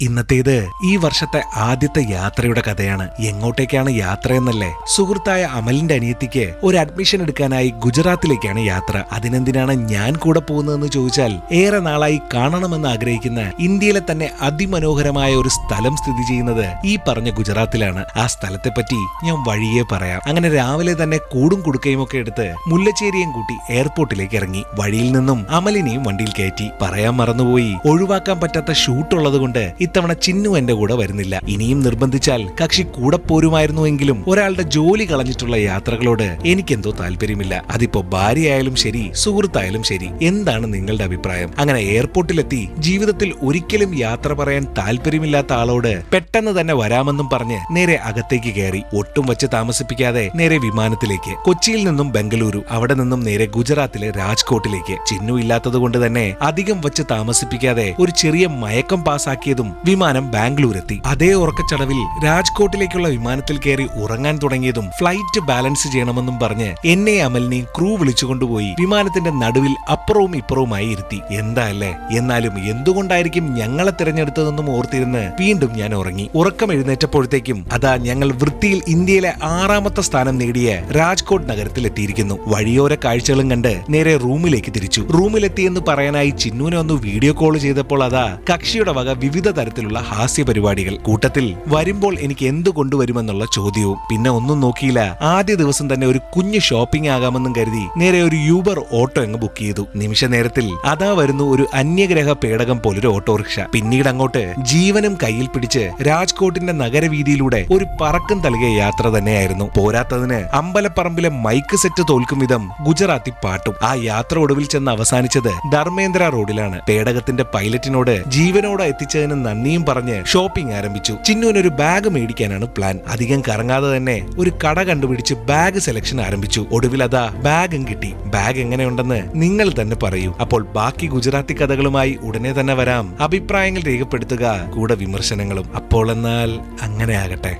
ഇന്നത്തേത് ഈ വർഷത്തെ ആദ്യത്തെ യാത്രയുടെ കഥയാണ്. എങ്ങോട്ടേക്കാണ് യാത്രയെന്നല്ലേ? സുഹൃത്തായ അമലിന്റെ അനിയത്തിക്ക് ഒരു അഡ്മിഷൻ എടുക്കാനായി ഗുജറാത്തിലേക്കാണ് യാത്ര. അതിനെന്തിനാണ് ഞാൻ കൂടെ പോകുന്നതെന്ന് ചോദിച്ചാൽ, ഏറെ നാളായി കാണണമെന്ന് ആഗ്രഹിക്കുന്ന ഇന്ത്യയിലെ തന്നെ അതിമനോഹരമായ ഒരു സ്ഥലം സ്ഥിതി ചെയ്യുന്നത് ഈ പറഞ്ഞ ഗുജറാത്തിലാണ്. ആ സ്ഥലത്തെപ്പറ്റി ഞാൻ വഴിയേ പറയാം. അങ്ങനെ രാവിലെ തന്നെ കൂടും കുടുക്കയും ഒക്കെ എടുത്ത് മുല്ലച്ചേരിയും കൂട്ടി എയർപോർട്ടിലേക്ക് ഇറങ്ങി. വഴിയിൽ നിന്നും അമലിനെയും വണ്ടിയിൽ കയറ്റി. പറയാൻ മറന്നുപോയി, ഒഴിവാക്കാൻ പറ്റാത്ത ഷൂട്ടുള്ളത് കൊണ്ട് ഇത്തവണ ചിന്നു എന്റെ കൂടെ വരുന്നില്ല. ഇനിയും നിർബന്ധിച്ചാൽ കക്ഷി കൂടെ പോരുമായിരുന്നുവെങ്കിലും ഒരാളുടെ ജോലി കളഞ്ഞിട്ടുള്ള യാത്രകളോട് എനിക്കെന്തോ താല്പര്യമില്ല. അതിപ്പോ ഭാര്യയായാലും ശരി, സുഹൃത്തായാലും ശരി. എന്താണ് നിങ്ങളുടെ അഭിപ്രായം? അങ്ങനെ എയർപോർട്ടിലെത്തി ജീവിതത്തിൽ ഒരിക്കലും യാത്ര പറയാൻ താല്പര്യമില്ലാത്ത ആളോട് പെട്ടെന്ന് തന്നെ വരാമെന്നും പറഞ്ഞ് നേരെ അകത്തേക്ക് കയറി. ഒട്ടും വച്ച് താമസിപ്പിക്കാതെ നേരെ വിമാനത്തിലേക്ക്. കൊച്ചിയിൽ നിന്നും ബംഗളൂരു, അവിടെ നിന്നും നേരെ ഗുജറാത്തിലെ രാജ്കോട്ടിലേക്ക്. ചിന്നു ഇല്ലാത്തത് കൊണ്ട് തന്നെ അധികം വച്ച് താമസിപ്പിക്കാതെ ഒരു ചെറിയ മയക്കം പാസാക്കിയതും വിമാനം ബാംഗ്ലൂരെത്തി. അതേ ഉറക്കച്ചടവിൽ രാജ്കോട്ടിലേക്കുള്ള വിമാനത്തിൽ കയറി ഉറങ്ങാൻ തുടങ്ങിയതും ഫ്ലൈറ്റ് ബാലൻസ് ചെയ്യണമെന്നും പറഞ്ഞ് എന്നെ അമലിനെയും ക്രൂ വിളിച്ചുകൊണ്ടുപോയി വിമാനത്തിന്റെ നടുവിൽ അപ്പുറവും ഇപ്പുറവുമായി ഇരുത്തി. എന്താ അല്ലേ? എന്നാലും എന്തുകൊണ്ടായിരിക്കും ഞങ്ങളെ തിരഞ്ഞെടുത്തതെന്നും ഓർത്തിരുന്ന് വീണ്ടും ഞാൻ ഉറങ്ങി. ഉറക്കം എഴുന്നേറ്റപ്പോഴത്തേക്കും അതാ ഞങ്ങൾ വൃത്തിയിൽ ഇന്ത്യയിലെ 6ാമത്തെ സ്ഥാനം നേടിയ രാജ്കോട്ട് നഗരത്തിൽ എത്തിയിരിക്കുന്നു. വഴിയോര കാഴ്ചകളും കണ്ട് നേരെ റൂമിലേക്ക് തിരിച്ചു. റൂമിലെത്തിയെന്ന് പറയാനായി ചിന്നുവിനെ ഒന്ന് വീഡിയോ കോൾ ചെയ്തപ്പോൾ അതാ കക്ഷിയുടെ വക വിവിധ തരത്തിലുള്ള ഹാസ്യ പരിപാടികൾ. കൂട്ടത്തിൽ വരുമ്പോൾ എനിക്ക് എന്ത് കൊണ്ടുവരുമെന്നുള്ള ചോദ്യവും. പിന്നെ ഒന്നും നോക്കിയില്ല, ആദ്യ ദിവസം തന്നെ ഒരു കുഞ്ഞു ഷോപ്പിംഗ് ആകാമെന്നും കരുതി നേരെ ഒരു യൂബർ ഓട്ടോ അങ്ങ് ബുക്ക് ചെയ്തു. നിമിഷ നേരത്തിൽ അതാ വരുന്നു ഒരു അന്യഗ്രഹ പേടകം പോലൊരു ഓട്ടോറിക്ഷ. പിന്നീട് അങ്ങോട്ട് ജീവനും കയ്യിൽ പിടിച്ച് രാജ്കോട്ടിന്റെ നഗരവീതിയിലൂടെ ഒരു പറക്കം തളികെ യാത്ര തന്നെയായിരുന്നു. പോരാത്തതിന് അമ്പലപ്പറമ്പിലെ മൈക്ക് സെറ്റ് തോൽക്കും വിധം ഗുജറാത്തി പാട്ടും. ആ യാത്ര ഒടുവിൽ ചെന്ന് അവസാനിച്ചത് ധർമ്മേന്ദ്ര റോഡിലാണ്. പേടകത്തിന്റെ പൈലറ്റിനോട് ജീവനോടെ എത്തിച്ചതിന് നന്ദിയും പറഞ്ഞ് ഷോപ്പിംഗ് ആരംഭിച്ചു. ചിന്നുവിനൊരു ബാഗ് മേടിക്കാനാണ് പ്ലാൻ. അധികം കറങ്ങാതെ തന്നെ ഒരു കട കണ്ടുപിടിച്ച് ബാഗ് സെലക്ഷൻ ആരംഭിച്ചു. ഒടുവിൽ അതാ ബാഗും കിട്ടി. ബാഗ് എങ്ങനെയുണ്ടെന്ന് നിങ്ങൾ തന്നെ പറയൂ. അപ്പോൾ ബാക്കി ഗുജറാത്തി കഥകളുമായി ഉടനെ തന്നെ വരാം. അഭിപ്രായങ്ങൾ രേഖപ്പെടുത്തുക, കൂടെ വിമർശനങ്ങളും. അപ്പോൾ എന്നാൽ അങ്ങനെ ആകട്ടെ.